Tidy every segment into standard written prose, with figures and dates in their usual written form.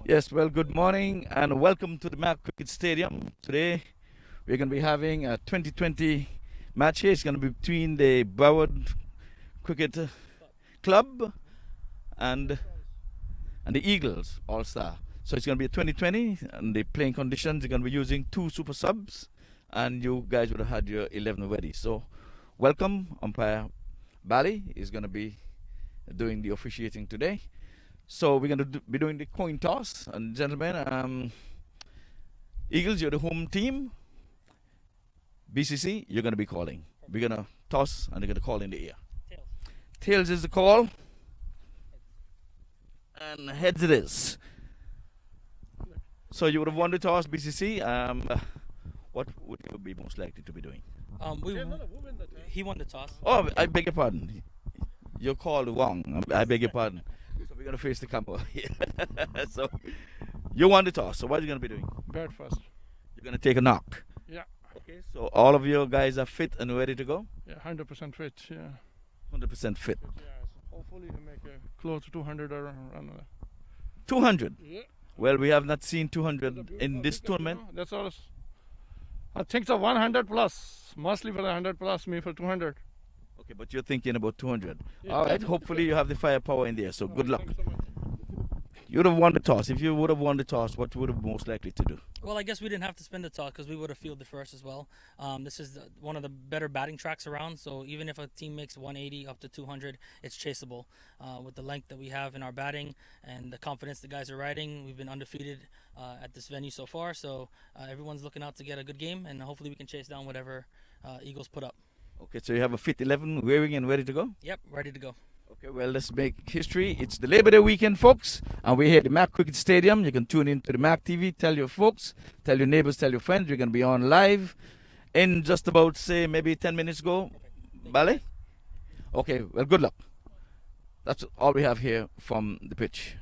Yes, well, good morning and welcome to the MAQ Cricket Stadium. Today we're going to be having a 2020 match here. It's going to be between the Broward Cricket Club and the Eagles All Star. So it's going to be a 2020, and the playing conditions are going to be using two super subs, and you guys would have had your 11 ready. So, welcome, umpire Bali is going to be doing the officiating today. So we're going to be doing the coin toss, and gentlemen, Eagles, you're the home team. BCC, you're going to be calling. We're going to toss, and they're going to call in the air. Tails is the call, and heads it is. So you would have won the toss, BCC. What would you be most likely to be doing? He won the toss. Oh, I beg your pardon. You're called wrong. I beg your pardon. So we're going to face the camera here. So you won the toss. So what are you going to be doing? Bat first. You're going to take a knock. Yeah. Okay, so all of you guys are fit and ready to go? Yeah, 100% fit. Yeah. 100% fit. Yeah. So hopefully you make a close to 200 or around 200? Yeah. Well, we have not seen 200 in this tournament. That's all. I think so 100 plus. Mostly for the 100 plus, me for 200. Okay, but you're thinking about 200. Yeah. All right, hopefully you have the firepower in there, so good luck. Thanks so much. You would have won the toss. If you would have won the toss, what would have most likely to do? Well, I guess we didn't have to spin the toss because we would have fielded first as well. This is one of the better batting tracks around, so even if a team makes 180 up to 200, it's chaseable. With the length that we have in our batting and the confidence the guys are riding, we've been undefeated at this venue so far, so everyone's looking out to get a good game, and hopefully we can chase down whatever Eagles put up. Okay, so you have a fit 11 wearing and ready to go? Yep, ready to go. Okay, well, let's make history. It's the Labor Day weekend, folks, and we're here at the MAQ Cricket Stadium. You can tune in to the MAQ TV, tell your folks, tell your neighbors, tell your friends. We're going to be on live in just about, say, maybe 10 minutes ago. Ballet? Okay, well, good luck. That's all we have here from the pitch.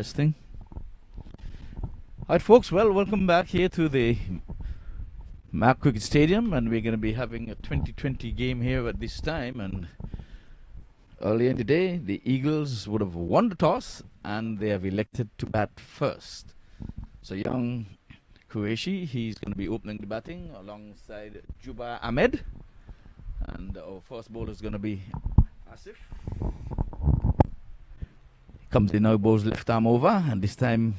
Testing. Alright, folks, well, welcome back here to the MAQ Cricket Stadium, and we're going to be having a 2020 game here at this time. And earlier in the day, the Eagles would have won the toss, and they have elected to bat first. So young Qureshi, he's going to be opening the batting alongside Juba Ahmed, and our first bowler is going to be Asif. Comes in now, bowls left arm over, and this time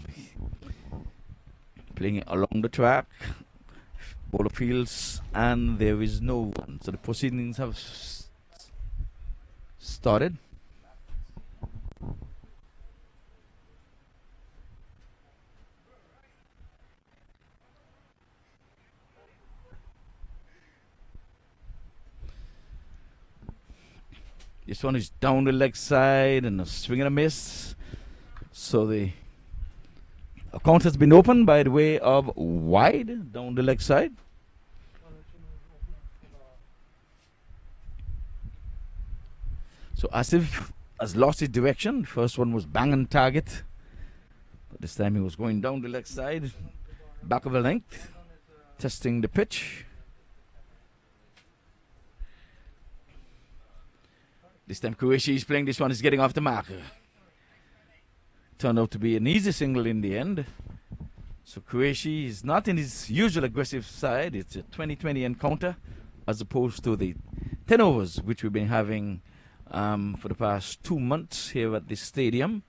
playing it along the track. Bowler fields, and there is no one. So the proceedings have started. This one is down the leg side and a swing and a miss. So the account has been opened by the way of wide down the leg side. So Asif has lost his direction. First one was bang on target, but this time he was going down the leg side, back of a length, testing the pitch. This time Qureshi is playing. This one is getting off the mark. Turned out to be an easy single in the end. So Qureshi is not in his usual aggressive side. It's a 2020 encounter as opposed to the 10 overs which we've been having for the past 2 months here at this stadium.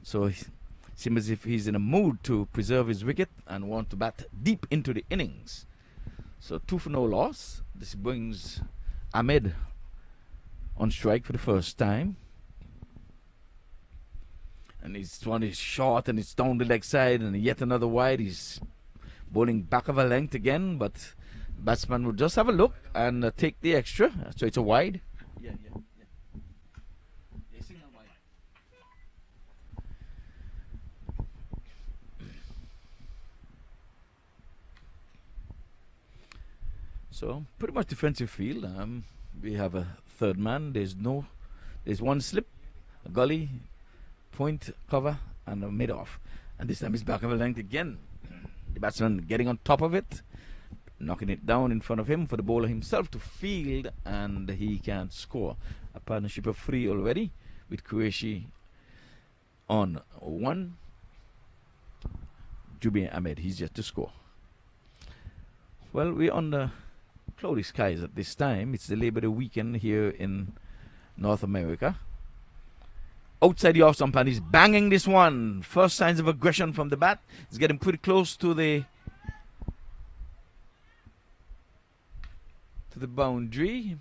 So it seems as if he's in a mood to preserve his wicket and want to bat deep into the innings. So 2 for no loss. This brings Ahmed on strike for the first time. And this one is short and it's down the leg side, and yet another wide. He's bowling back of a length again, but batsman will just have a look and take the extra. So it's a wide. Yeah. So pretty much defensive field. We have a third man. There's one slip, a gully, point, cover, and a mid-off. And this time it's back of a length again. The batsman getting on top of it, knocking it down in front of him for the bowler himself to field, and he can score. A partnership of 3 already with Qureshi on 1. Jubi Ahmed, he's yet to score. Well, we're on the cloudy skies at this time. It's the Labor Day weekend here in North America. Outside the off stump, and he's banging this one. First signs of aggression from the bat. He's getting pretty close to the boundary.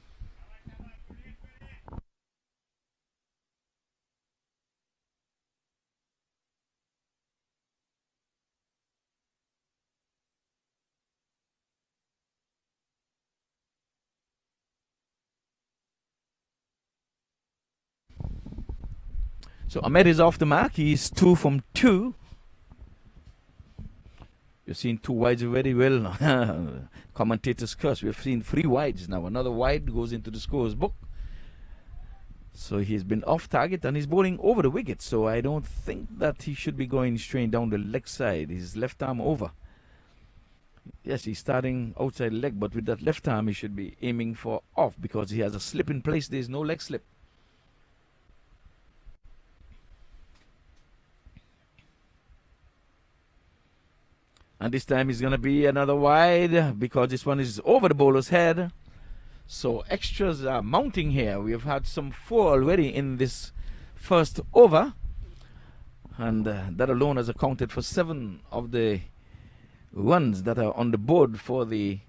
So Ahmed is off the mark. He's 2 from 2. You've seen 2 wides already. Well, commentators curse. We've seen 3 wides now. Another wide goes into the scores book. So he's been off target and he's bowling over the wicket. So I don't think that he should be going straight down the leg side. His left arm over. Yes, he's starting outside leg, but with that left arm he should be aiming for off because he has a slip in place. There's no leg slip. And this time it's going to be another wide because this one is over the bowler's head. So extras are mounting here. We have had some 4 already in this first over. And that alone has accounted for 7 of the runs that are on the board for the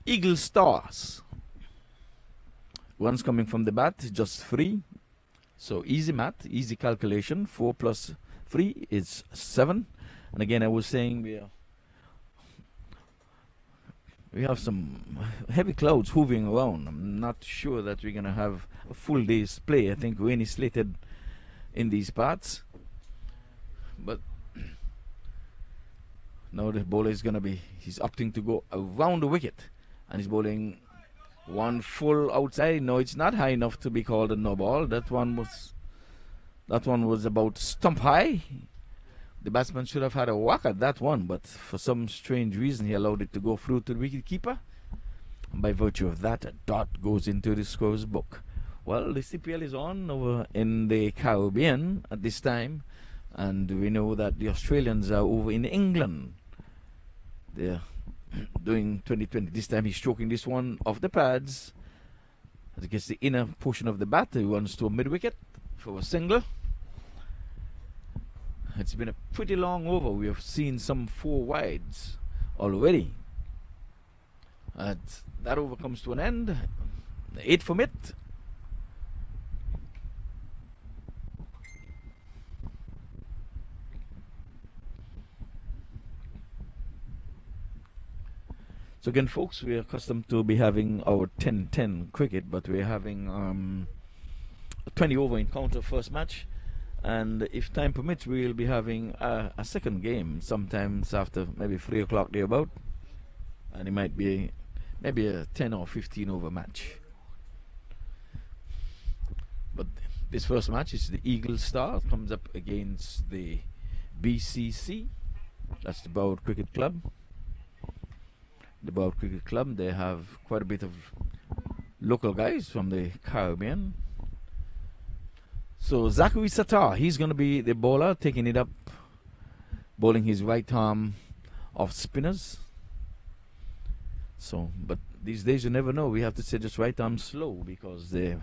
Eagle Stars. Runs coming from the bat, just 3. So easy math, easy calculation. 4 plus 3 is 7. And again, I was saying we have some heavy clouds hovering around. I'm not sure that we're going to have a full day's play. I think rain is slated in these parts. But now the bowler is going to be, he's opting to go around the wicket. And he's bowling one full outside. No, it's not high enough to be called a no ball. That one was That one was about stump high. The batsman should have had a whack at that one, but for some strange reason he allowed it to go through to the wicketkeeper. And by virtue of that, a dot goes into the scorer's book. Well, the CPL is on over in the Caribbean at this time, and we know that the Australians are over in England. They're doing 2020. This time he's stroking this one off the pads. As he gets the inner portion of the bat, he runs to a mid-wicket for a single. It's been a pretty long over. We have seen some 4 wides already. And that over comes to an end. 8 from it. So again, folks, we are accustomed to be having our 10-10 cricket, but we're having a 20-over encounter first match. And if time permits, we'll be having a second game sometimes after maybe 3 o'clock thereabout. And it might be maybe a 10 or 15 over match. But this first match is the Eagle Star. Comes up against the BCC. That's the Broward Cricket Club. The Broward Cricket Club, they have quite a bit of local guys from the Caribbean. So Zachary Sattar, he's going to be the bowler, taking it up, bowling his right arm off spinners. So, but these days you never know. We have to say just right arm slow, because they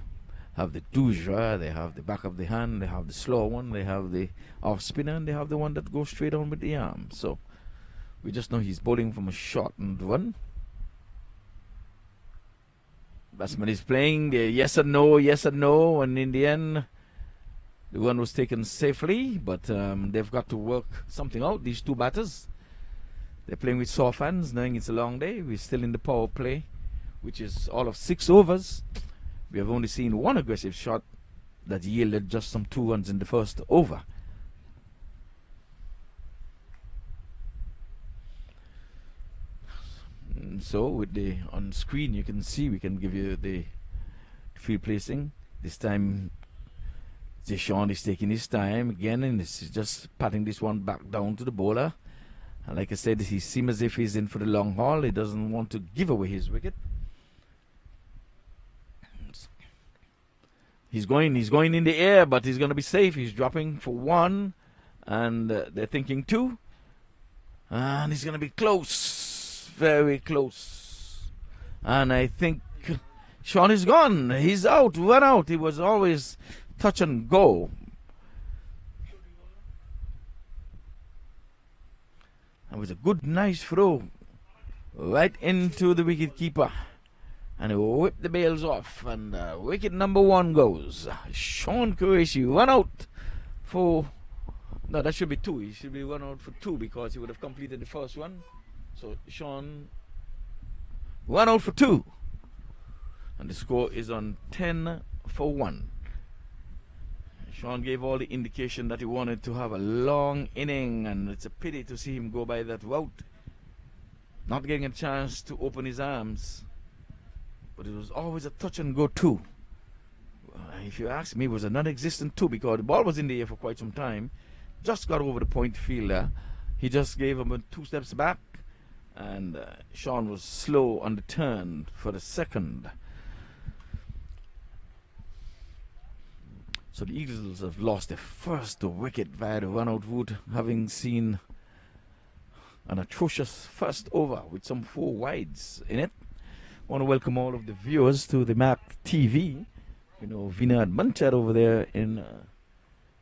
have the doujra, they have the back of the hand, they have the slow one, they have the off spinner, and they have the one that goes straight on with the arm. So we just know he's bowling from a shortened run. Batsman is playing the yes and no, and in the end the one was taken safely, but they've got to work something out, these two batters. They're playing with soft hands, knowing it's a long day. We're still in the power play, which is all of 6 overs. We have only seen one aggressive shot that yielded just some 2 runs in the first over. And so with the on screen you can see, we can give you the field placing. This time Sean is taking his time again, and this is just patting this one back down to the bowler. And like I said, he seems as if he's in for the long haul. He doesn't want to give away his wicket. He's going in the air, but he's going to be safe. He's dropping for 1, and they're thinking 2, and he's going to be close, very close. And I think Sean is gone. He's out, run out. He was always touch and go. It was a good, nice throw right into the wicket keeper, and he whipped the bails off, and wicket number 1 goes. Sean Qureshi run out for, no, that should be 2. He should be run out for 2, because he would have completed the first one. So Sean run out for 2, and the score is on 10 for 1. Sean gave all the indication that he wanted to have a long inning, and it's a pity to see him go by that route, not getting a chance to open his arms. But it was always a touch and go 2. If you ask me, it was a non-existent 2, because the ball was in the air for quite some time. Just got over the point fielder. He just gave him 2 steps back, and Sean was slow on the turn for the second. So the Eagles have lost their first wicket via the run-out route, having seen an atrocious first over with some 4 wides in it. I want to welcome all of the viewers to the MAQ TV. You know, Vinod Manchad over there in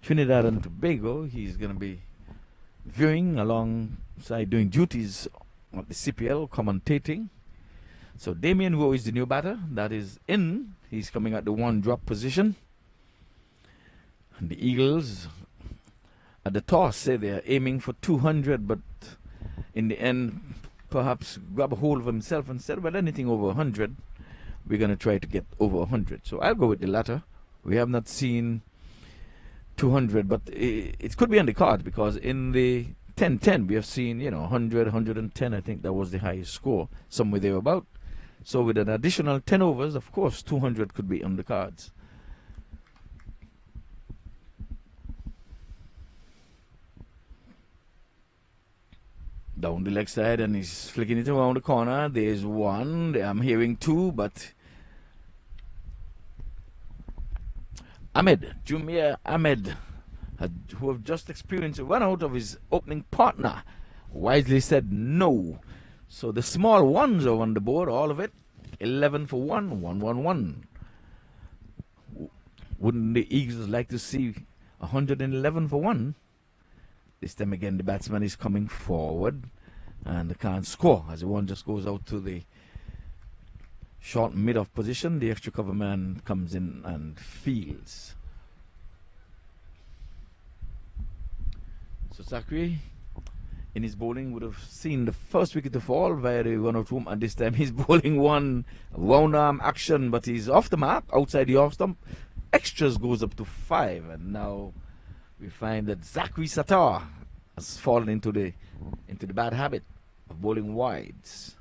Trinidad and Tobago. He's going to be viewing alongside doing duties at the CPL, commentating. So Damien Rowe is the new batter that is in. He's coming at the 1-drop position. And the Eagles at the toss say they're aiming for 200, but in the end perhaps grab a hold of himself and said, well, anything over 100, we're going to try to get over 100. So I'll go with the latter. We have not seen 200, but it could be on the card, because in the 10-10 we have seen, 100, 110. I think that was the highest score, somewhere thereabout. So with an additional 10 overs, of course 200 could be on the cards. Down the leg side, and he's flicking it around the corner. There's one. I'm hearing two, but Jumeir Ahmed, who have just experienced a run out of his opening partner, wisely said no. So the small ones are on the board, all of it. 11 for 1, 1-1-1. Wouldn't the Eagles like to see 111 for 1? This time again, the batsman is coming forward and they can't score as the one just goes out to the short mid-off position. The extra cover man comes in and fields. So Zachary, in his bowling, would have seen the first wicket to fall via the run-out room, and this time he's bowling one round-arm action, but he's off the mark outside the off stump. Extras goes up to 5, and now we find that Zachary Sattar has fallen into the bad habit of bowling wides.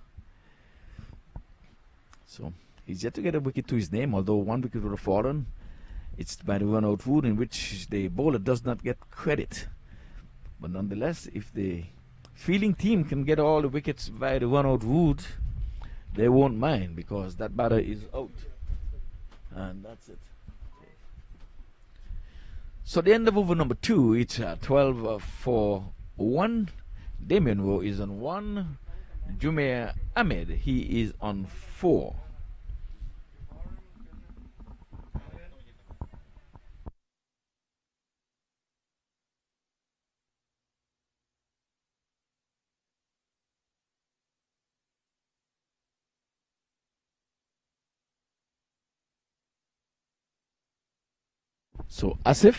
So he's yet to get a wicket to his name, although one wicket would have fallen. It's by the run-out rule, in which the bowler does not get credit. But nonetheless, if the fielding team can get all the wickets via the run-out route, they won't mind, because that batter is out. And that's it. So the end of over number 2, it's 12 for 1. Damien Rowe is on 1. Jumeir Ahmed, he is on 4. So Asif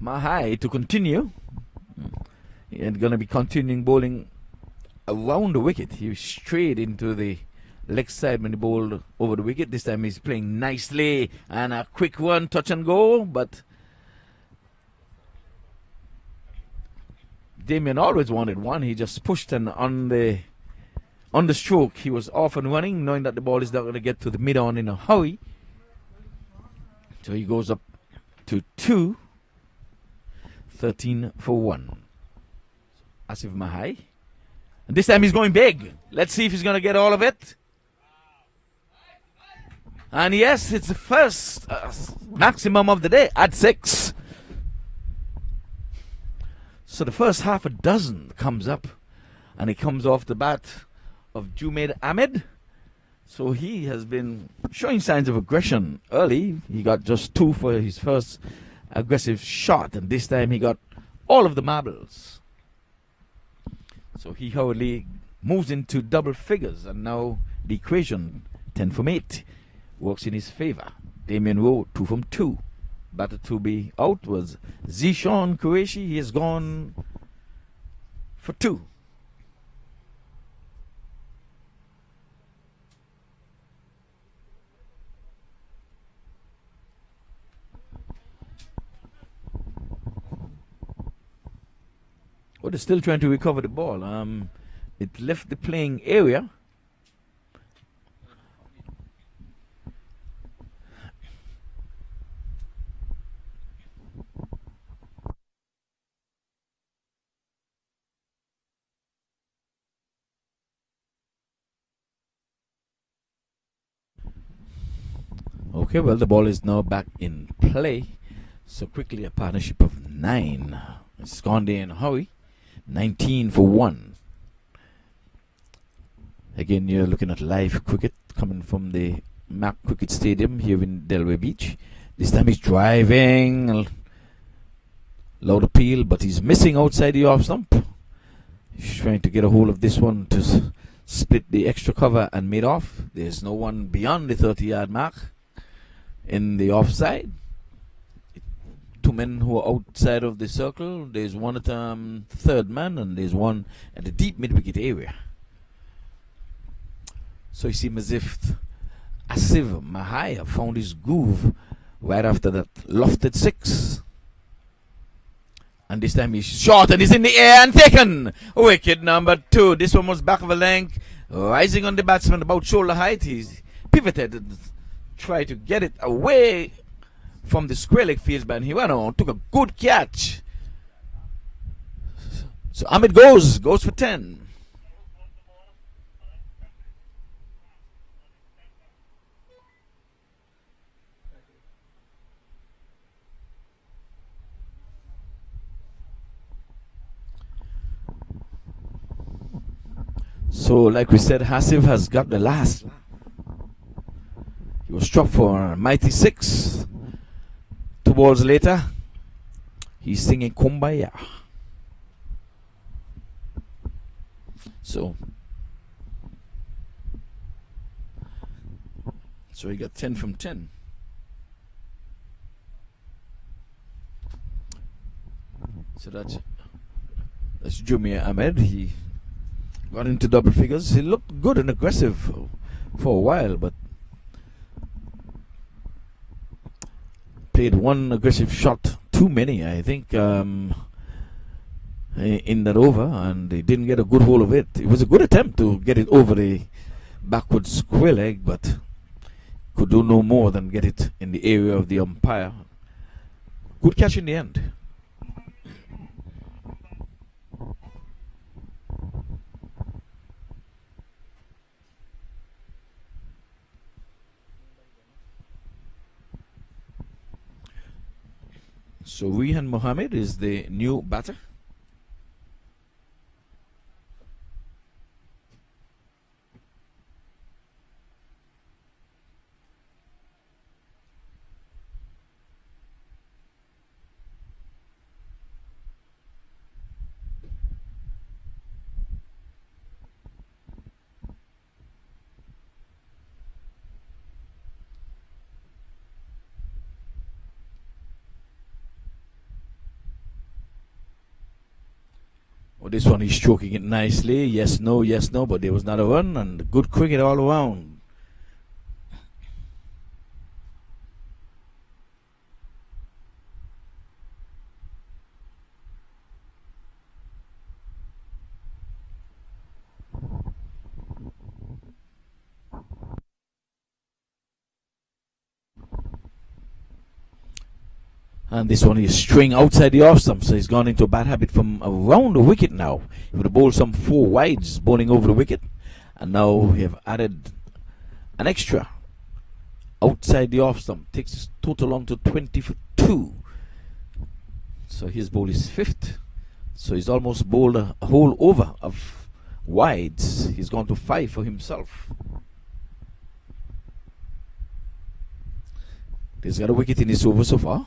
Mahai to continue. He's going to be continuing bowling around the wicket. He was straight into the leg side when he bowled over the wicket. This time he's playing nicely and a quick one, touch and go. But Damien always wanted one. He just pushed, and on the stroke he was off and running, knowing that the ball is not going to get to the mid-on in a hurry. So he goes up to 2, 13 for 1. Asif Mahai. And this time he's going big. Let's see if he's going to get all of it. And yes, it's the first maximum of the day at 6. So the first half a dozen comes up, and it comes off the bat of Jumeir Ahmed. So he has been showing signs of aggression early. He got just 2 for his first aggressive shot, and this time he got all of the marbles. So he hurriedly moves into double figures, and now the equation, 10 from 8, works in his favor. Damien Rowe, 2 from 2. Batter to be out was Zishan Qureshi. He has gone for 2. Oh, they're still trying to recover the ball. It left the playing area. Okay, well, the ball is now back in play. So quickly, a partnership of 9. It's gone there in a hurry. 19 for 1. Again, you're looking at live cricket coming from the MAQ Cricket Stadium here in Delray Beach. This time he's driving. Loud appeal, but he's missing outside the off stump. He's trying to get a hold of this one to split the extra cover and mid off. There's no one beyond the 30-yard mark in the offside. 2 men who are outside of the circle. There's one at third man, and there's one at the deep mid-wicket area. So it seems as if Asif Mahai found his groove right after that lofted 6. And this time he's short and he's in the air and taken. Wicket number 2. This one was back of a length, rising on the batsman about shoulder height. He's pivoted and tried to get it away from the square leg fieldsman. He went on, took a good catch. So Ahmed goes for 10. So, like we said, Hasif has got the last. He was struck for a mighty 6. 2 balls later, he's singing Kumbaya. So he got 10 from 10. So that's Jumia Ahmed. He got into double figures. He looked good and aggressive for a while, but played one aggressive shot too many, I think, in that over, and he didn't get a good hold of it. It was a good attempt to get it over the backward square leg, but could do no more than get it in the area of the umpire. Good catch in the end. So Rehan Mohammed is the new batter. This one he's stroking it nicely. Yes, no, but there was not a run, and good cricket all around. And this one is string outside the off stump, so he's gone into a bad habit from around the wicket now. He would have bowled some 4 wides bowling over the wicket, and now we have added an extra outside the off stump. Takes his total on to 20 for 2. So his bowl is 5th. So he's almost bowled a whole over of wides. He's gone to 5 for himself. He's got a wicket in his over so far.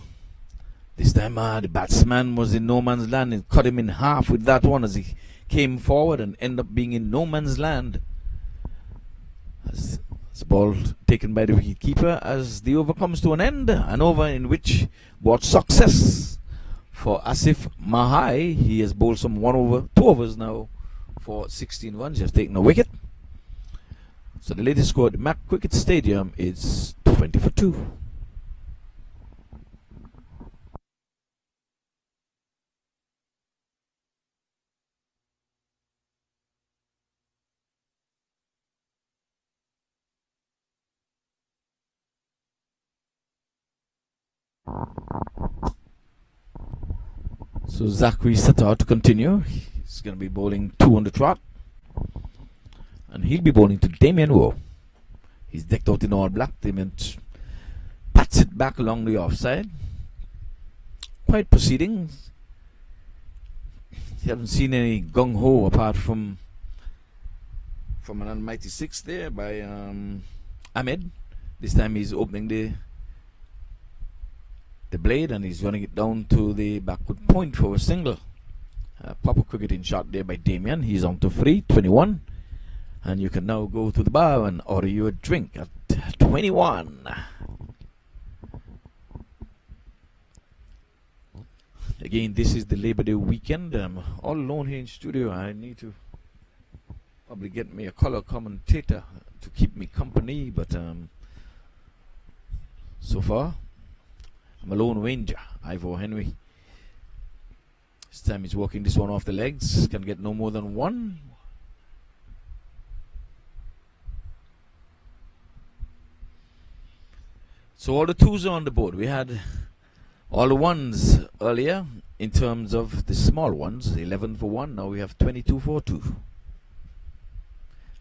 This time the batsman was in no man's land and cut him in half with that one as he came forward and ended up being in no man's land. As the ball taken by the wicket keeper as the over comes to an over in which brought success for Asif Mahai. He has bowled some 2 overs now for 16 runs. He has taken a wicket. So the latest score at the MAQ Cricket Stadium is 20 for 2. So Zachary Sattar to continue. He's going to be bowling 2 on the trot. And he'll be bowling to Damien Rowe. He's decked out in all black. Damien pats it back along the offside. Quiet proceedings. You haven't seen any gung-ho apart from an almighty 6 there by Ahmed. This time he's opening the blade and he's running it down to the backward point for a single. Proper cricketing shot there by Damien. He's on to 3, 21. And you can now go to the bar and order you a drink at 21. Again, this is the Labor Day weekend. I'm all alone here in studio. I need to probably get me a color commentator to keep me company, but so far I'm a lone ranger. Ivor Henry. This time he's walking this one off the legs. Can get no more than 1. So all the 2s are on the board. We had all the 1s earlier in terms of the small ones. 11 for 1. Now we have 22 for 2.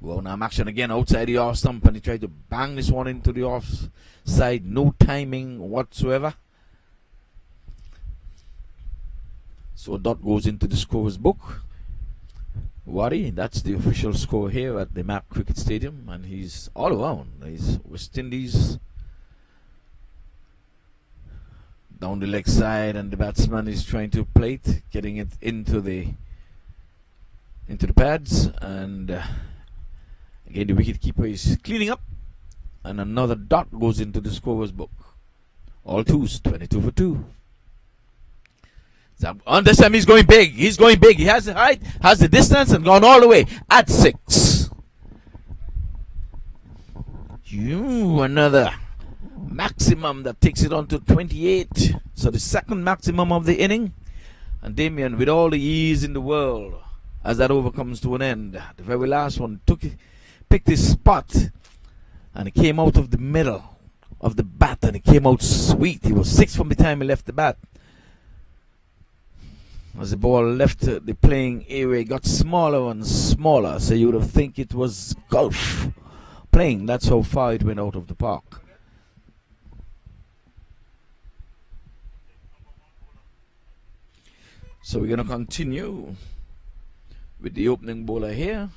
Well, now action again outside the off stump, and he tried to bang this one into the off side. No timing whatsoever. So a dot goes into the scorer's book. Wari, that's the official score here at the MAQ Cricket Stadium, and he's all around. He's West Indies down the leg side, and the batsman is trying to play it, getting it into the pads, and again the wicketkeeper is cleaning up, and another dot goes into the scorer's book. All twos, 22 for 2. On this time he's going big. He's going big. He has the height, has the distance, and gone all the way at 6. Another maximum that takes it on to 28. So the second maximum of the inning. And Damien, with all the ease in the world, as that over comes to an end, the very last one picked his spot, and it came out of the middle of the bat, and it came out sweet. He was 6 from the time he left the bat. As the ball left the playing area, it got smaller and smaller, so you would have think it was golf playing. That's how far it went out of the park. So we're going to continue with the opening bowler here.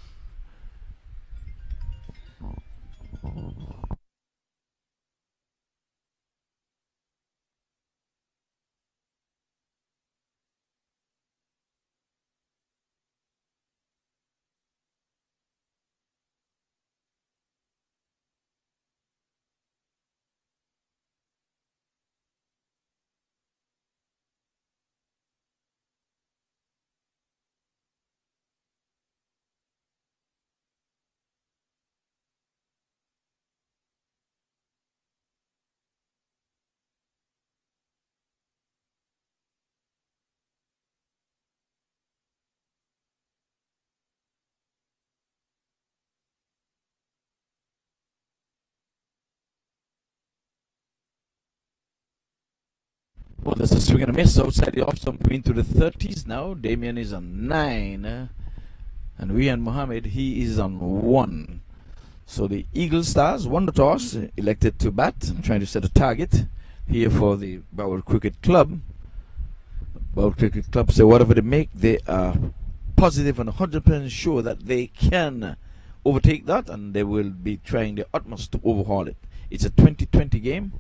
Well, this is a swing and a miss outside the off stump into the 30s now. Damien is on 9. And Rian Mohammed, he is on 1. So the Eagle Stars won the toss, elected to bat, trying to set a target here for the Broward Cricket Club. Broward Cricket Club say whatever they make, they are positive and 100% sure that they can overtake that, and they will be trying their utmost to overhaul it. It's a 2020 game.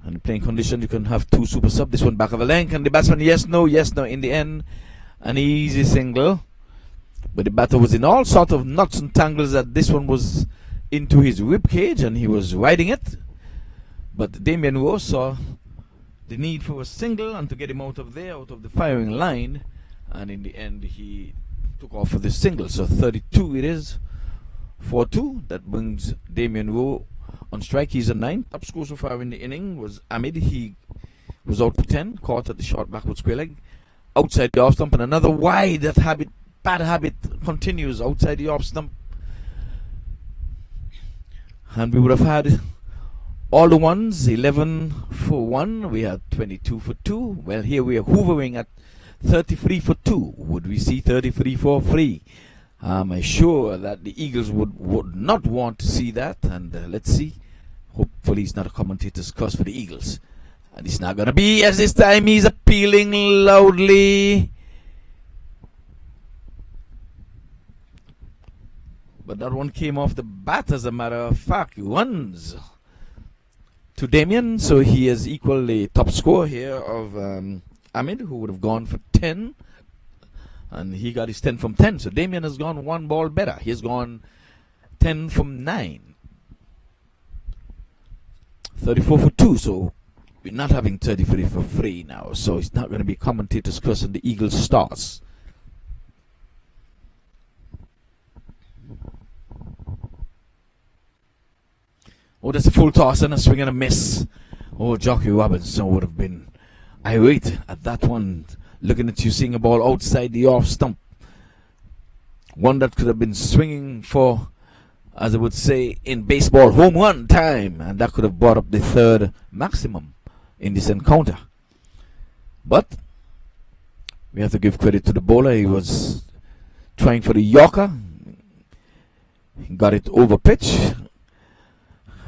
And playing condition, you can have 2 super sub. This one back of a length, and the batsman, yes, no. In the end, an easy single. But the batter was in all sort of knots and tangles that this one was into his rib cage, and he was riding it. But Damien Rowe saw the need for a single and to get him out of there, out of the firing line. And in the end, he took off for the single. So 32 it is, 4-2. That brings Damien Rowe on strike. He's a 9. Top score so far in the inning was Ahmed. He was out for 10, caught at the short backward square leg. Outside the off stump, and another wide. That bad habit continues outside the off stump. And we would have had all the ones. 11 for 1. We had 22 for 2. Well, here we are hovering at 33 for 2. Would we see 33 for 3? I'm sure that the Eagles would not want to see that, and let's see. Hopefully it's not a commentator's curse for the Eagles. And it's not going to be, as this time he's appealing loudly. But that one came off the bat, as a matter of fact. Runs to Damien, so he has equaled the top score here of Ahmed, who would have gone for 10. And he got his 10 from 10. So Damien has gone 1 ball better. He's gone 10 from 9. 34 for 2. So we're not having 33 for 3 now. So it's not going to be commentators cursing the Eagles Stars. Oh, that's a full toss and a swing and a miss. Oh, Jockey Robinson would have been irate at that one. Looking at you seeing a ball outside the off stump. One that could have been swinging for, as I would say in baseball, home run time. And that could have brought up the 3rd maximum in this encounter. But we have to give credit to the bowler. He was trying for the Yorker. He got it over pitch.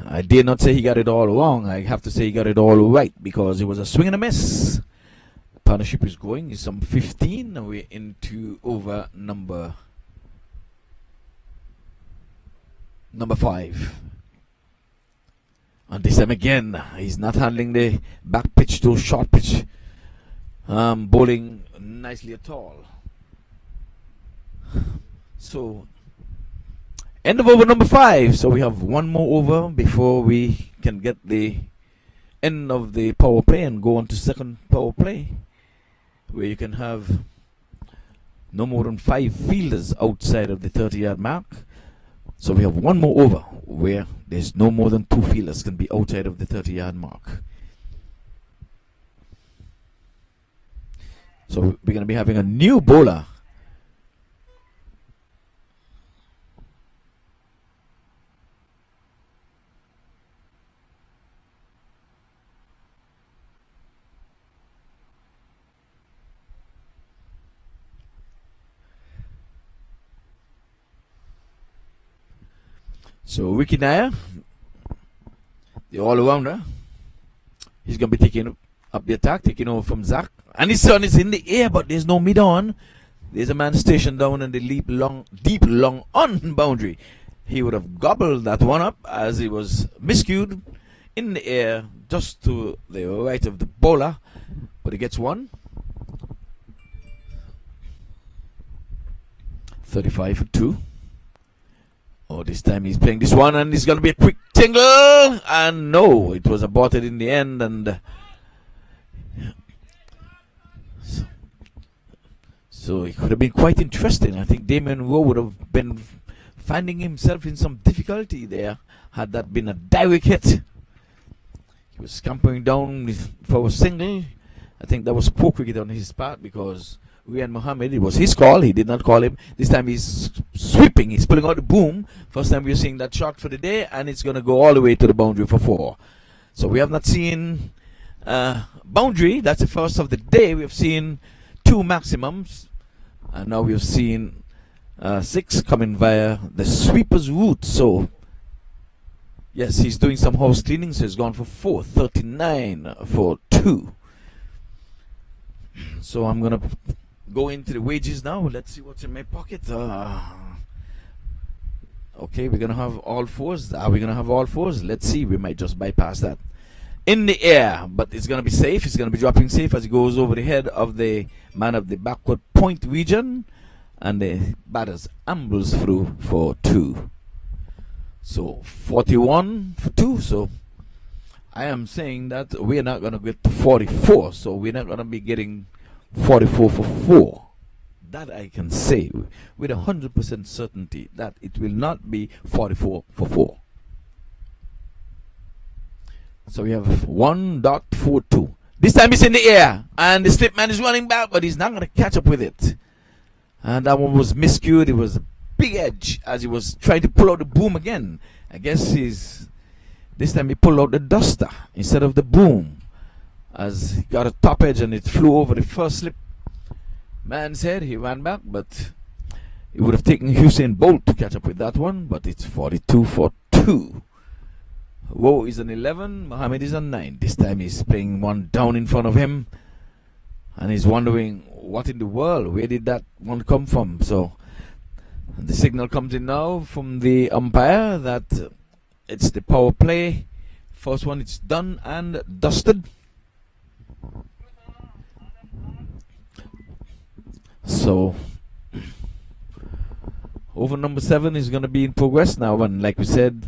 I dare not say he got it all wrong. I have to say he got it all right, because it was a swing and a miss. Partnership is going. It's some 15. And we're into over number 5. And this time again, he's not handling the back pitch to short pitch. Bowling nicely at all. So, end of over number 5. So we have one more over before we can get the end of the power play and go on to second power play, where you can have no more than 5 fielders outside of the 30-yard mark. So we have one more over where there's no more than 2 fielders can be outside of the 30-yard mark. So we're going to be having a new bowler. So Ricky Nair, the all-rounder, he's going to be taking up the attack, taking over from Zach. And his son is in the air, but there's no mid-on. There's a man stationed down in the deep long on boundary. He would have gobbled that one up as he was miscued in the air just to the right of the bowler. But he gets one. 35 for 2. Oh, this time he's playing this one, and it's going to be a quick tingle. And no, it was aborted in the end. And so it could have been quite interesting. I think Damien Rowe would have been finding himself in some difficulty there had that been a direct hit. He was scampering down for a single. I think that was poor cricket on his part, because Rian Mohammed, it was his call. He did not call him. This time he's sweeping. He's pulling out the boom. First time we're seeing that shot for the day, and it's going to go all the way to the boundary for 4. So we have not seen boundary. That's the first of the day. We have seen 2 maximums, and now we've seen 6 coming via the sweeper's route. So yes, he's doing some house cleaning, so he's gone for 4. 39 for 2. So I'm going to go into the wages now. Let's see what's in my pocket. Okay, we're going to have all 4s. Are we going to have all 4s? Let's see. We might just bypass that. In the air, but it's going to be safe. It's going to be dropping safe as it goes over the head of the man of the backward point region. And the batters ambles through for 2. So 41 for 2. So I am saying that we're not going to get to 44. So we're not going to be getting 44 for 4. That I can say with 100% certainty, that it will not be 44 for 4. So we have 1.42. This time it's in the air, and the slip man is running back, but he's not going to catch up with it. And that one was miscued. It was a big edge as he was trying to pull out the boom again. I guess this time he pulled out the duster instead of the boom, as he got a top edge and it flew over the first slip man's head. He ran back, but it would have taken Usain Bolt to catch up with that one. But it's 42 for 2. Woe is an 11, Mohammed is a 9. This time he's playing one down in front of him, and he's wondering, what in the world, where did that one come from? So the signal comes in now from the umpire that it's the power play. First one, it's done and dusted. So over number 7 is going to be in progress now, and like we said,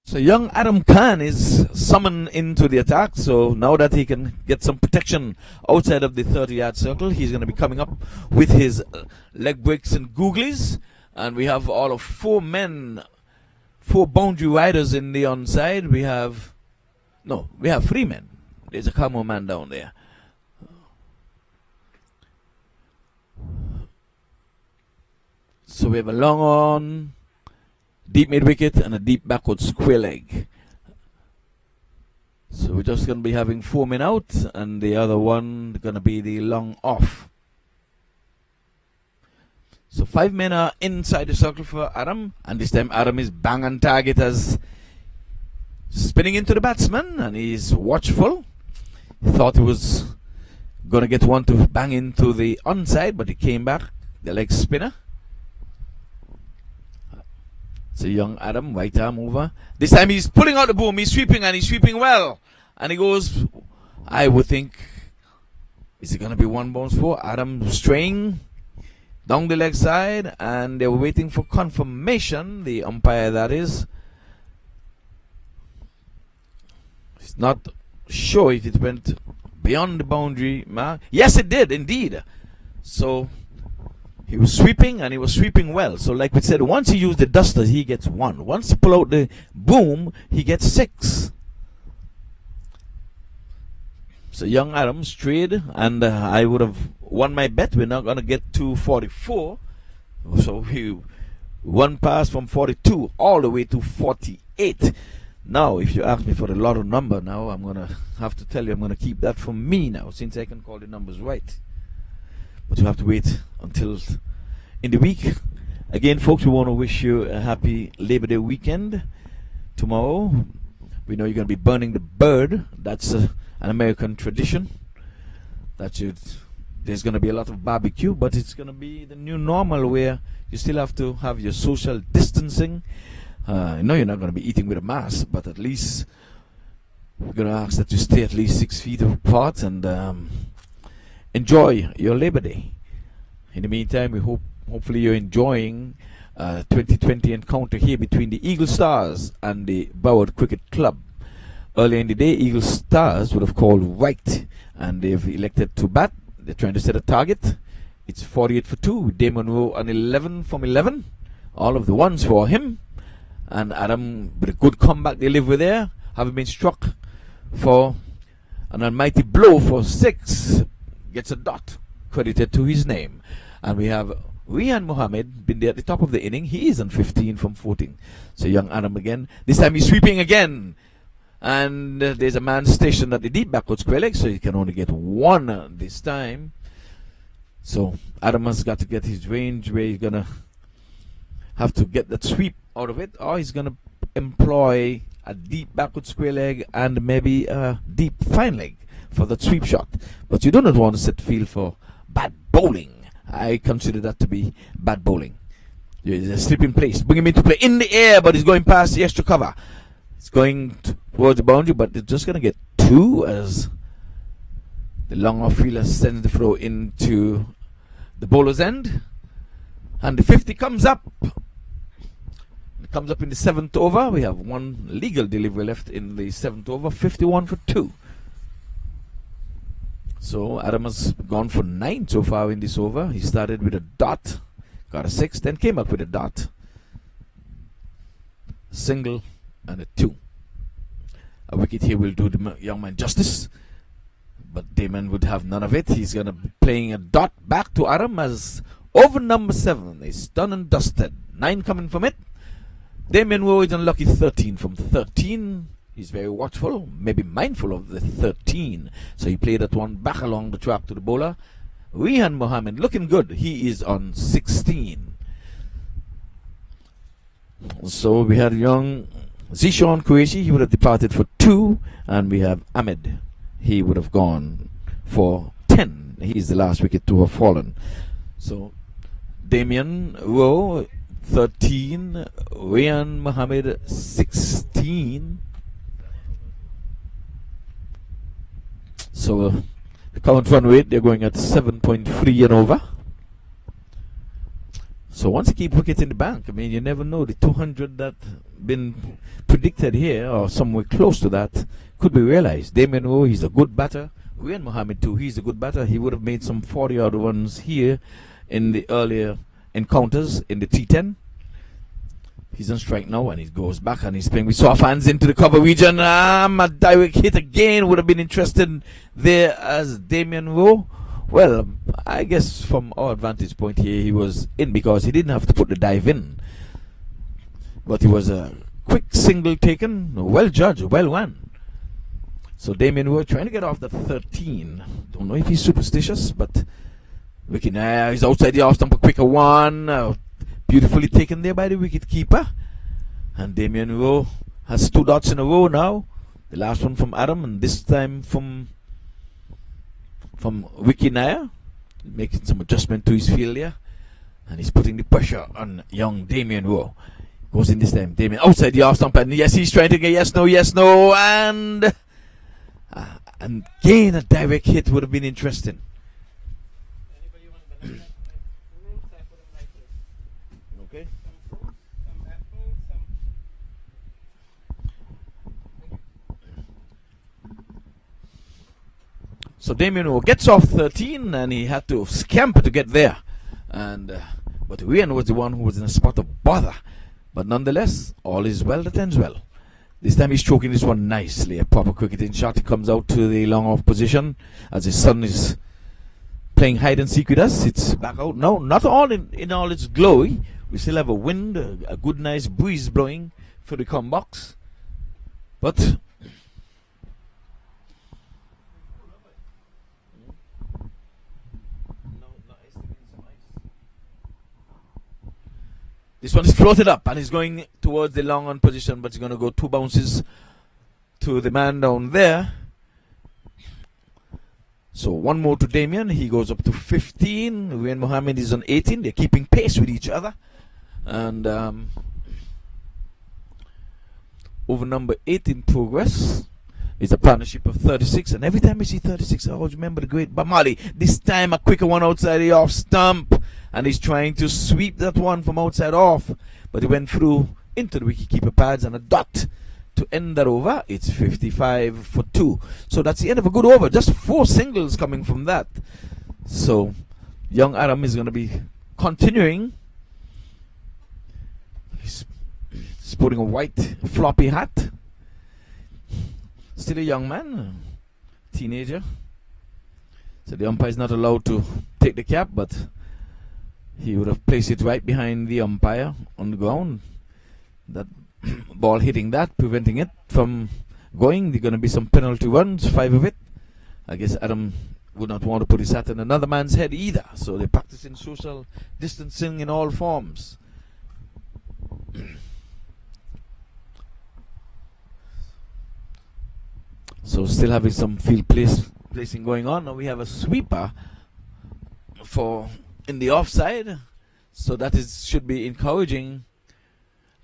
so young Adam Khan is summoned into the attack. So now that he can get some protection outside of the 30-yard circle, he's going to be coming up with his leg breaks and googlies. And we have all of 4 men, 4 boundary riders in the onside. We have 3 men. There's a camo man down there. So we have a long on, deep mid wicket, and a deep backward square leg. So we're just going to be having 4 men out, and the other one going to be the long off. So 5 men are inside the circle for Adam, and this time Adam is bang on target as spinning into the batsman, and he's watchful. He thought he was going to get one to bang into the onside, but he came back, the leg spinner. It's a young Adam, right arm over. This time he's pulling out the boom, he's sweeping, and he's sweeping well. And he goes, I would think, is it going to be 1 bounce for Adam straying down the leg side, and they were waiting for confirmation, the umpire that is. He's not sure if it went beyond the boundary mark. Yes, it did, indeed. So he was sweeping, and he was sweeping well. So like we said, once he used the duster, he gets 1. Once he pull out the boom, he gets 6. So young Adam strayed, and I would have won my bet. We're not going to get to 44. So he 1 pass from 42 all the way to 48. Now, if you ask me for the lotto number now, I'm going to have to tell you I'm going to keep that for me now, since I can call the numbers right. But you have to wait until in the week. Again, folks, we want to wish you a happy Labor Day weekend. Tomorrow, we know you're going to be burning the bird. That's an American tradition. There's going to be a lot of barbecue, but it's going to be the new normal where you still have to have your social distancing. I know you're not going to be eating with a mask, but at least we're going to ask that you stay at least 6 feet apart and enjoy your Labor Day. In the meantime, we hopefully you're enjoying 2020 encounter here between the Eagle Stars and the Broward Cricket Club. Earlier in the day, Eagle Stars would have called right, and they've elected to bat. They're trying to set a target. It's 48 for 2. Damon Rowe on 11 from 11. All of the ones for him. And Adam, with a good comeback they live with there, having been struck for an almighty blow for 6, gets a dot credited to his name. And we have Rian Mohammed been there at the top of the inning. He is on 15 from 14. So young Adam again. This time he's sweeping again. And there's a man stationed at the deep backward square leg, so he can only get 1 this time. So Adam has got to get his range where he's going to have to get that sweep out of it, or he's going to employ a deep backward square leg and maybe a deep fine leg for that sweep shot. But you do not want to set field for bad bowling. I consider that to be bad bowling. There's a slip in place, bring him into play in the air, but he's going past the extra cover. It's going towards the boundary, but it's just going to get 2 as the long off fielder sends the throw into the bowler's end. And the 50 comes up. It comes up in the 7th over. We have 1 legal delivery left in the 7th over. 51 for 2. So Adam has gone for 9 so far in this over. He started with a dot, got a 6, then came up with a dot, single, and a 2. A wicket here will do the young man justice, but Damon would have none of it. He's going to be playing a dot back to Adam as over number 7 is done and dusted. 9 coming from it. Damon Rowe is unlucky 13 from 13. He's very watchful, maybe mindful of the 13. So he played that one back along the track to the bowler. Rian Mohammed looking good. He is on 16. So we had young Zishan Qureshi. He would have departed for 2. And we have Ahmed. He would have gone for 10. He's the last wicket to have fallen. So Damien Rowe 13, Rian Mohammed 16. So the current run rate, they're going at 7.3 and over. So once you keep wickets in the bank, I mean, you never know. The 200 that been predicted here, or somewhere close to that, could be realized. Damien Rowe, he's a good batter. Rian Mohammed too, he's a good batter. He would have made some 40 odd runs here in the earlier encounters in the T10. He's on strike now, and he goes back, and he's playing with soft hands into the cover region. A direct hit again would have been interesting there as Damien Rowe. Well, I guess from our vantage point here, he was in because he didn't have to put the dive in. But it was a quick single taken, well judged, well won. So Damien Rowe trying to get off the 13. Don't know if he's superstitious, but he's outside the off stump, a quicker one. Beautifully taken there by the wicket keeper. And Damien Rowe has 2 dots in a row now. The last one from Adam, and this time from Wiki Nair, making some adjustment to his field there. And he's putting the pressure on young Damien Rowe. Goes in this time. Damien outside the off stump, and yes, he's trying to get yes, no, and again a direct hit would have been interesting. Okay. So Damien Rowe gets off 13, and he had to scamper to get there, and but Rian was the one who was in a spot of bother. But nonetheless, all is well that ends well. This time he's choking this one nicely. A proper cricketing shot. He comes out to the long off position as his son is playing hide and seek with us. It's back out now. Not all in all its glory. We still have a wind, a good nice breeze blowing for the come box. But this one is floated up and he's going towards the long on position, but he's going to go 2 bounces to the man down there. So 1 more to Damien. He goes up to 15. Rian Mohammed is on 18. They're keeping pace with each other. And over number 8 in progress is a partnership of 36. And every time I see 36, I always remember the great Bamali. This time a quicker one outside the off stump. And he's trying to sweep that one from outside off. But he went through into the wicketkeeper pads and a dot to end that over. It's 55 for 2. So that's the end of a good over. Just 4 singles coming from that. So young Adam is going to be continuing. He's sporting a white floppy hat. Still a young man, teenager. So the umpire is not allowed to take the cap, but he would have placed it right behind the umpire on the ground. That ball hitting that, preventing it from going. There are going to be some penalty runs, 5 of it. I guess Adam would not want to put his hat in another man's head either. So they're practicing social distancing in all forms. So still having some field placing going on. Now we have a sweeper for in the offside. So that should be encouraging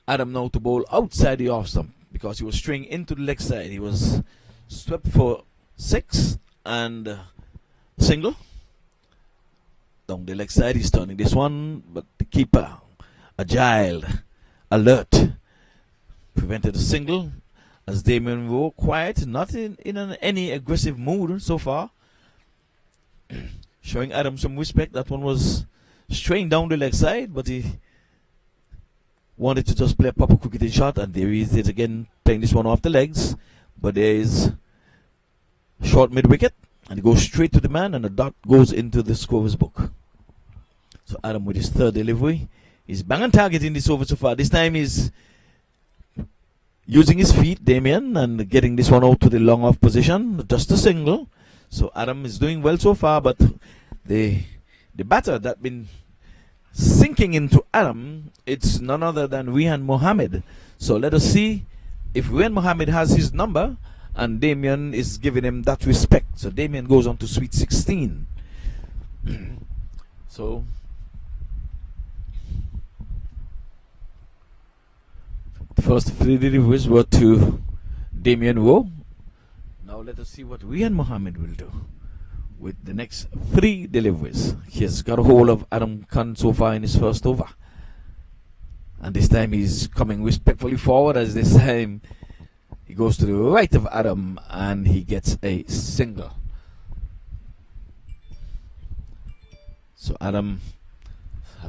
Adam now to bowl outside the off stump, because he was straying into the leg side. He was swept for 6 and single. Down the leg side, he's turning this one, but the keeper, agile, alert, prevented a single. As Damien Rowe, quiet, not in any aggressive mood so far. Showing Adam some respect. That one was straying down the leg side, but he wanted to just play a proper cricketing shot, and there he is again playing this one off the legs. But there is short mid wicket, and he goes straight to the man, and the dot goes into the scorer's book. So Adam with his 3rd delivery. He's banging target in this over so far. This time he's using his feet, Damien, and getting this one out to the long off position. Just a single. So Adam is doing well so far, but the batter that been sinking into Adam, it's none other than Rian Mohammed. So let us see if Rian Mohammed has his number, and Damien is giving him that respect. So Damien goes on to sweet 16. So the first 3 deliveries were to Damien Rowe. Now let us see what Rian Mohammed will do with the next 3 deliveries. He has got a hold of Adam Khan so far in his first over. And this time he's coming respectfully forward, as this time he goes to the right of Adam and he gets a single. So Adam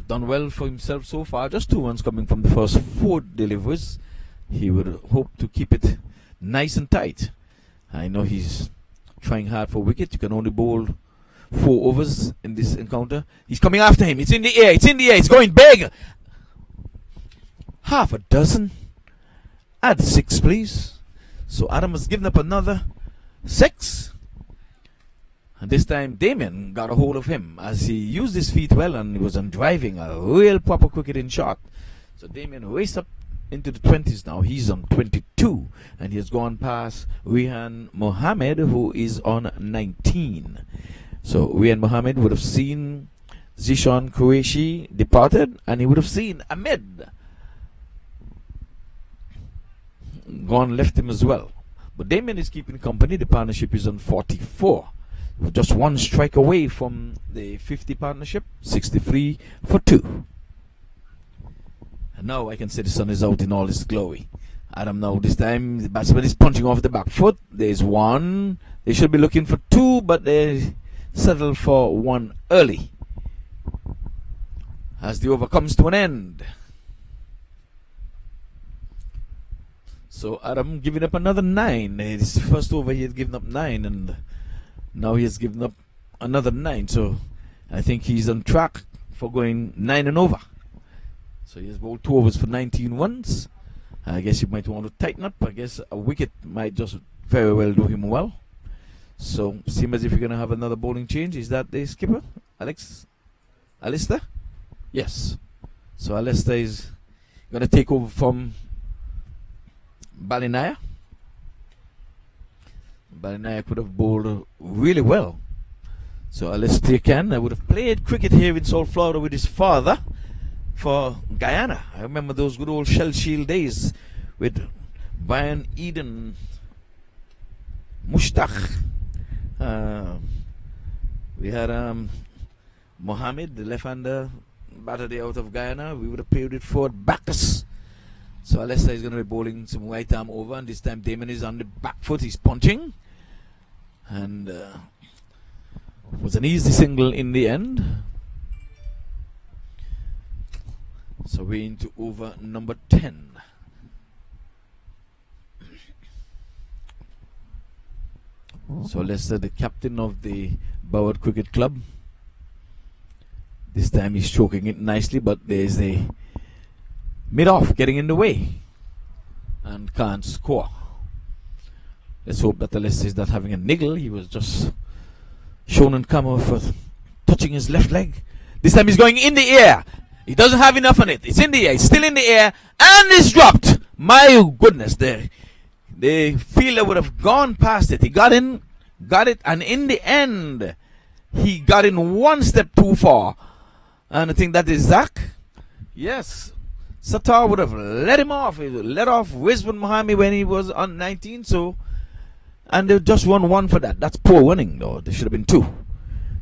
done well for himself so far. Just 2 runs coming from the first 4 deliveries. He would hope to keep it nice and tight. I know he's trying hard for wicket. You can only bowl 4 overs in this encounter. He's coming after him. It's in the air. It's in the air. It's going big. Half a dozen. Add 6, please. So Adam has given up another 6. And this time Damien got a hold of him as he used his feet well and he was on driving a real proper cricketing shot. So Damien raced up into the 20s now. He's on 22 and he has gone past Rehan Mohammed, who is on 19. So Rehan Mohammed would have seen Zishan Qureshi departed, and he would have seen Ahmed gone, left him as well. But Damien is keeping company. The partnership is on 44. We're just 1 strike away from the 50 partnership. 63 for 2. And now I can say the sun is out in all its glory. Adam now, this time the batsman is punching off the back foot. There's 1. They should be looking for 2, but they settle for 1 early as the over comes to an end. So Adam giving up another 9. His first over he had given up 9, and now he has given up another 9. So I think he's on track for going 9 and over. So he has bowled 2 overs for 19 runs. I guess you might want to tighten up. I guess a wicket might just very well do him well. So seems as if you're going to have another bowling change. Is that the skipper, Alistair? Yes. So Alistair is going to take over from Balinaya. Balinaya could have bowled really well. So Alistair I would have played cricket here in South Florida with his father for Guyana. I remember those good old Shell Shield days with Brian Eden, Mushtaq. We had Mohammed, the left-hander batter there out of Guyana. We would have played with Ford Backus. So Alistair is going to be bowling some right arm over, and this time Damon is on the back foot. He's punching, and was an easy single in the end. So we're into over number 10. So Lester, the captain of the Broward Cricket Club. This time he's stroking it nicely, but there's a mid-off getting in the way and can't score. Let's hope that the Lester is not having a niggle. He was just shown on camera for touching his left leg. This time he's going in the air. He doesn't have enough on it. It's in the air. It's still in the air. And it's dropped. My goodness. The fielder would have gone past it. He got in, got it, and in the end, he got in 1 step too far. And I think that is Zach. Yes. Sattar would have let him off. He let off Rizwan Mohammed when he was on 19. So, and they just won 1 for that. That's poor winning, though. There should have been 2.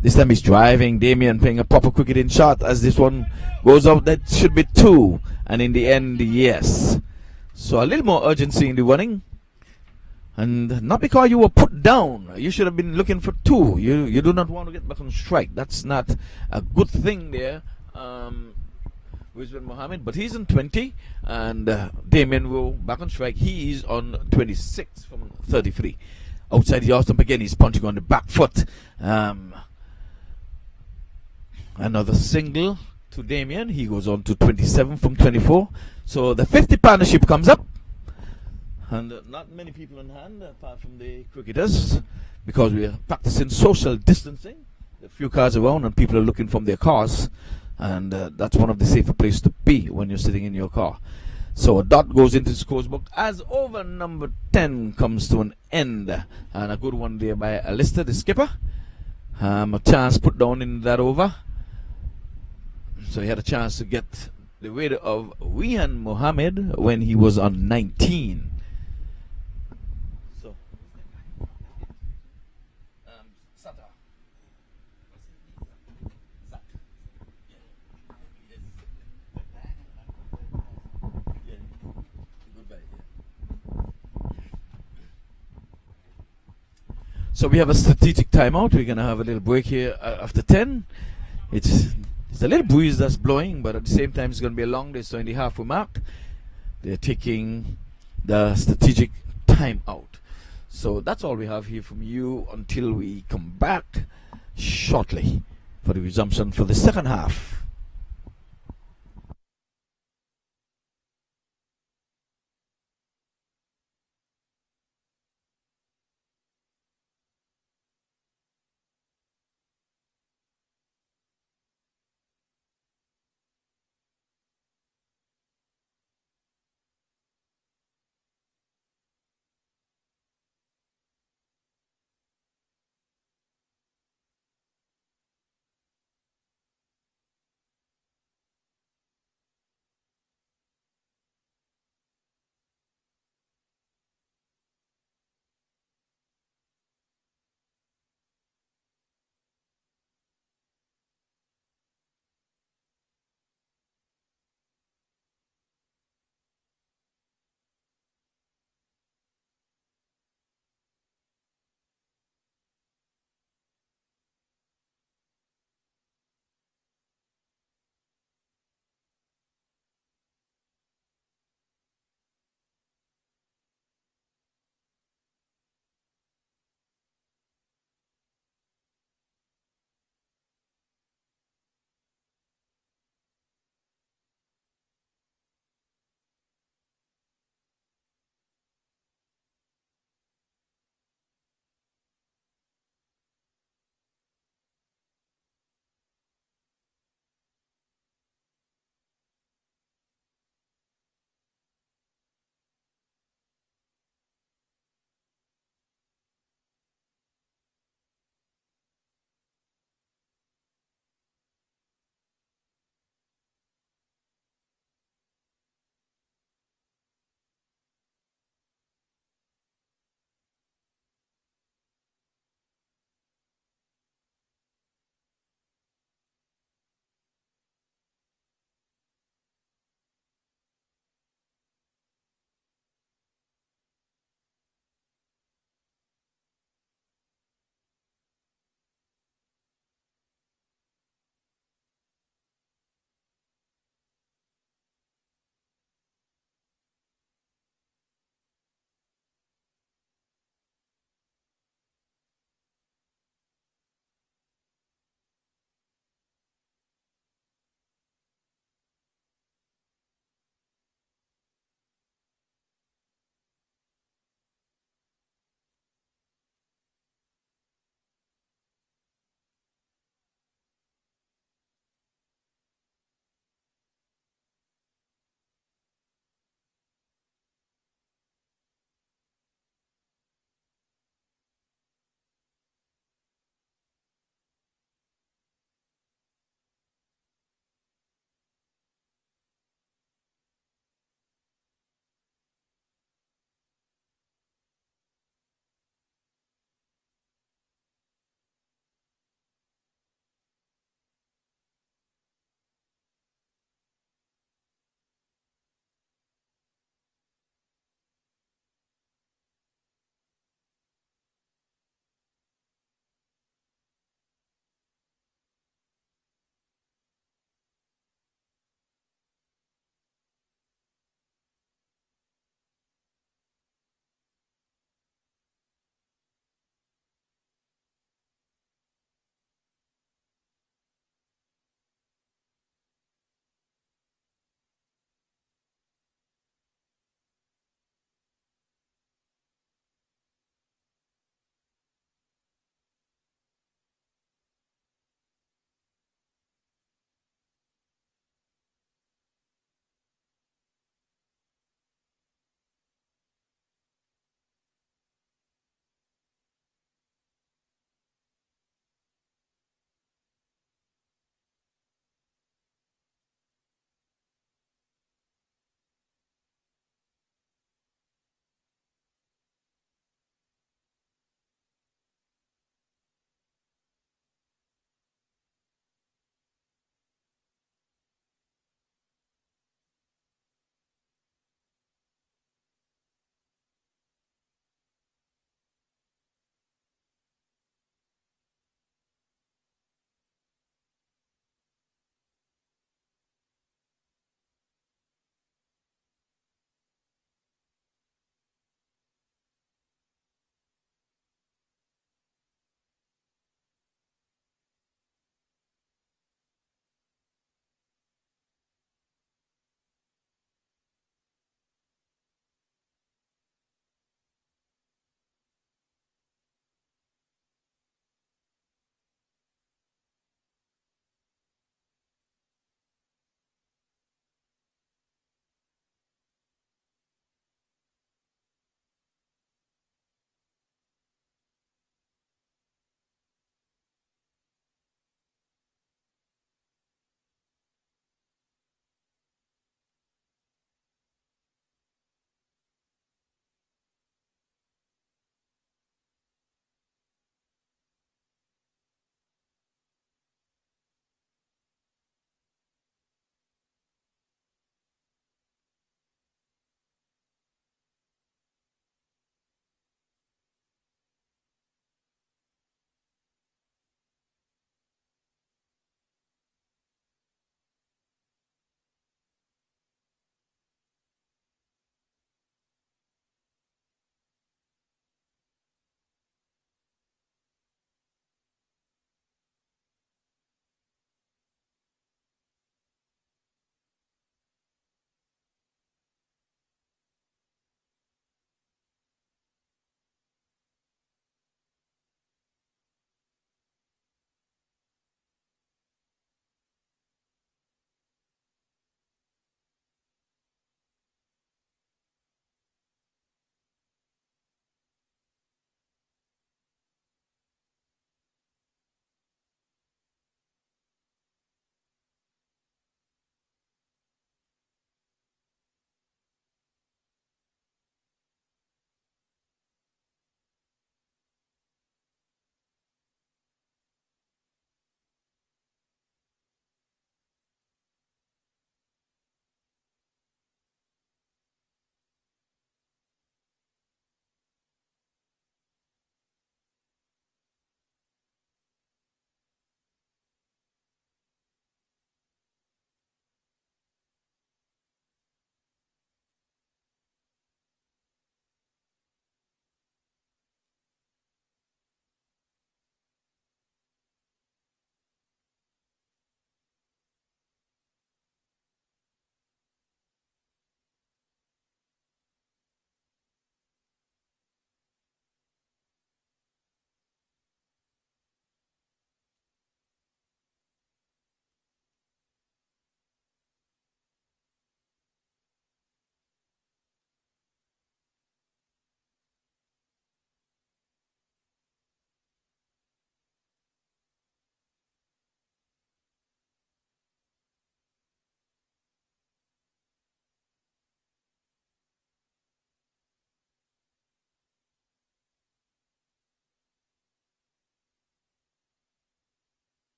This time he's driving. Damien playing a proper cricketing shot as this one goes out. That should be 2. And in the end, yes. So a little more urgency in the running. And not because you were put down. You should have been looking for 2. You do not want to get back on strike. That's not a good thing there. Rizwan Mohammed. But he's on 20. And Damien will back on strike. He is on 26 from 33. Outside the off stump again. He's punching on the back foot. Another single to Damien. He goes on to 27 from 24. So the 50 partnership comes up. And not many people on hand apart from the cricketers, because we are practicing social distancing. There are a few cars around and people are looking from their cars. And that's one of the safer places to be when you're sitting in your car. So a dot goes into the scores book as over number 10 comes to an end. And a good one there by Alistair, the skipper. A chance put down in that over. So he had a chance to get the weight of Rehan Mohammed when he was on 19. So, So we have a strategic timeout. We're going to have a little break here after 10. It's There's a little breeze that's blowing, but at the same time, it's going to be a long day. So in the halfway mark, they're taking the strategic time out. So that's all we have here from you until we come back shortly for the resumption for the second half.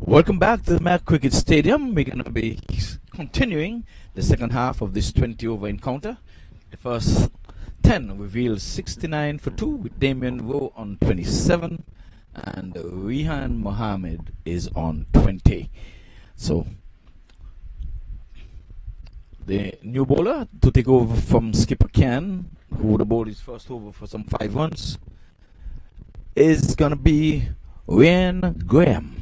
Welcome back to the MAQ Cricket Stadium. We're going to be continuing the second half of this 20 over encounter. The first 10 revealed 69 for 2 with Damien Rowe on 27 and Rehan Mohammed is on 20. So the new bowler to take over from skipper Ken, who would have bowled his first over for some 5 runs, is going to be Ryan Graham.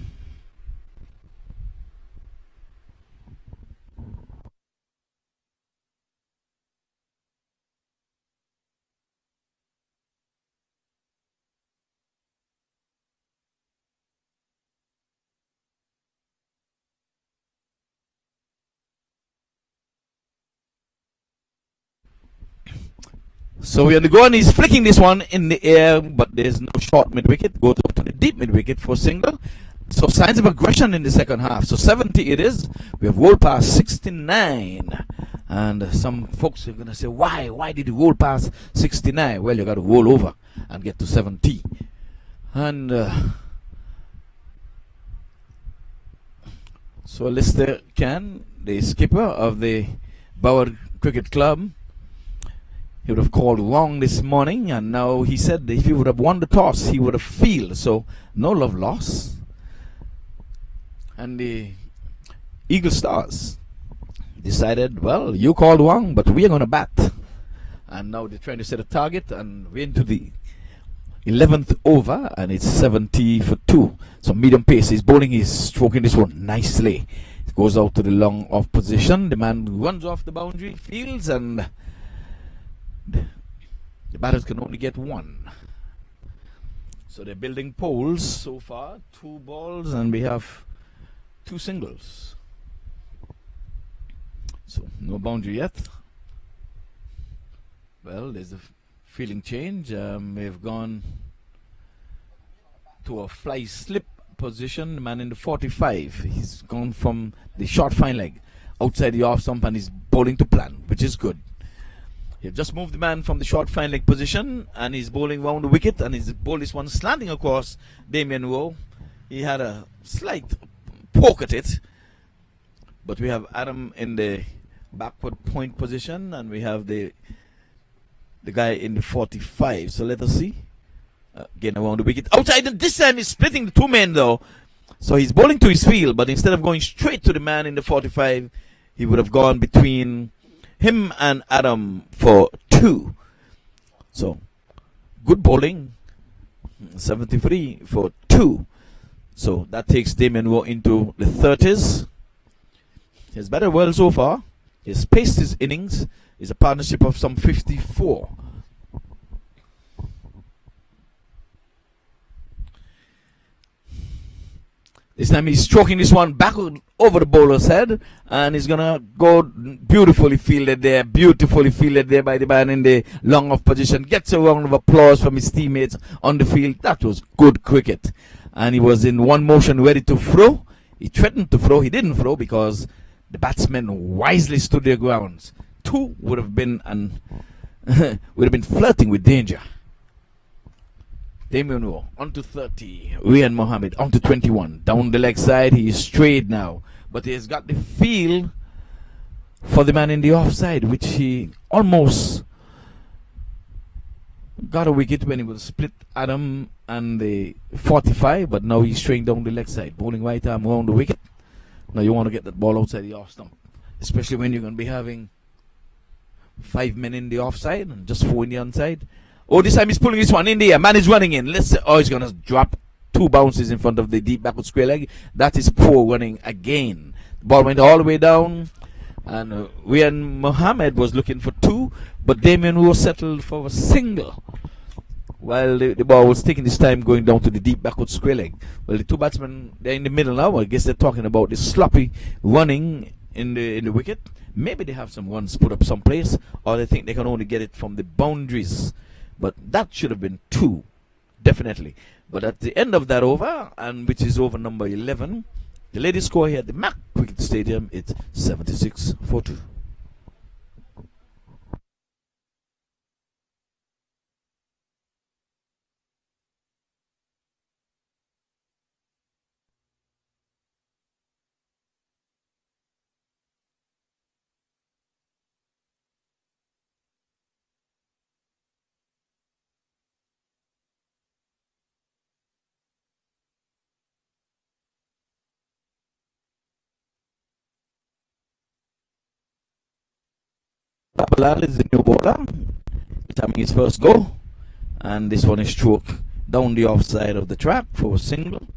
So we're on the go, and he's flicking this one in the air, but there's no short mid wicket. Goes up to the deep mid wicket for a single. So signs of aggression in the second half. So 70 it is. We have rolled past 69. And some folks are going to say, why? Why did you roll past 69? Well, you got to roll over and get to 70. And so Lister Can, the skipper of the Boward Cricket Club, he would have called wrong this morning, and now he said if he would have won the toss, he would have fielded. So no love lost. And the Eagle Stars decided, well, you called wrong, but we are going to bat. And now they're trying to set a target, and we're into the 11th over, and it's 70 for 2. So medium pace. He's bowling, he's stroking this one nicely. It goes out to the long off position. The man runs off the boundary, fields, and the batters can only get one. So they're building poles so far. 2 balls, and we have 2 singles. So no boundary yet. Well, there's a feeling change. We've gone to a fly slip position. The man in the 45. He's gone from the short fine leg outside the off stump, and he's bowling to plan, which is good. He've just moved the man from the short fine leg position, and he's bowling round the wicket, and he's bowled this one slanting across Damien Rowe. He had a slight poke at it, but we have Adam in the backward point position, and we have the guy in the 45. So let us see. Again around the wicket. Outside, and this time he's splitting the 2 men though. So he's bowling to his field, but instead of going straight to the man in the 45, he would have gone between him and Adam for 2. So good bowling. 73 for 2. So that takes Damien Rowe into the 30s. He's batted well so far. He's paced his innings. It's a partnership of some 54. This time he's stroking this one back over the bowler's head, and he's gonna go beautifully fielded there by the man in the long off position. Gets a round of applause from his teammates on the field. That was good cricket, and he was in one motion ready to throw. He threatened to throw. He didn't throw because the batsmen wisely stood their grounds. 2 would have been flirting with danger. Damien Rowe onto 30. Ryan Mohammed onto 21. Down the leg side, he is straight now, but he has got the feel for the man in the offside, which he almost got a wicket when he was split Adam and the 45, but now he's straying down the leg side, bowling right arm around the wicket. Now you want to get that ball outside the off stump, especially when you're going to be having 5 men in the offside and just 4 in the onside. Oh, this time he's pulling this one in the air. Man is running in. Let's say, oh, he's going to drop 2 bounces in front of the deep backward square leg. That is poor running again. The ball went all the way down, and Ryan Mohammed was looking for 2, but Damien Rowe settled for a single, while the ball was taking this time going down to the deep backward square leg. Well, the 2 batsmen, they're in the middle now. I guess they're talking about the sloppy running in the wicket. Maybe they have some runs put up someplace, or they think they can only get it from the boundaries. But that should have been 2, definitely. But at the end of that over, and which is over number 11, the latest score here at the MAQ Cricket Stadium, it's 76 for 2. Babalal is the new bowler. He's having his first go. And this one is struck down the offside of the track for a single.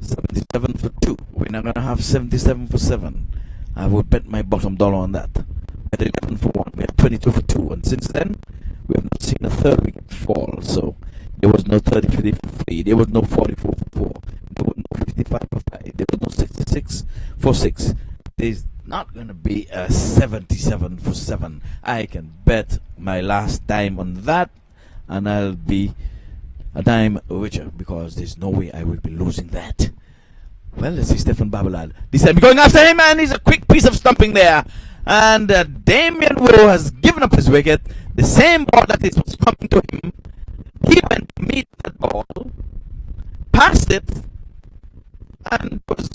77 for 2. We're not going to have 77 for 7. I would bet my bottom dollar on that. At 11 for 1. We had 22 for 2. And since then, we have not seen a third wicket fall. So there was no 30 for 3. There was no 44 for 4. There was no 55 for 5. There was no 66 for 6. There's not going to be a 77 for 7. I can bet my last dime on that. And I'll be a dime richer because there's no way I will be losing that. Well, let's see Stefan Babalal. This time going after him, and he's a quick piece of stumping there. And Damien Woe has given up his wicket. The same ball that it was coming to him. He went to meet that ball, passed it, and was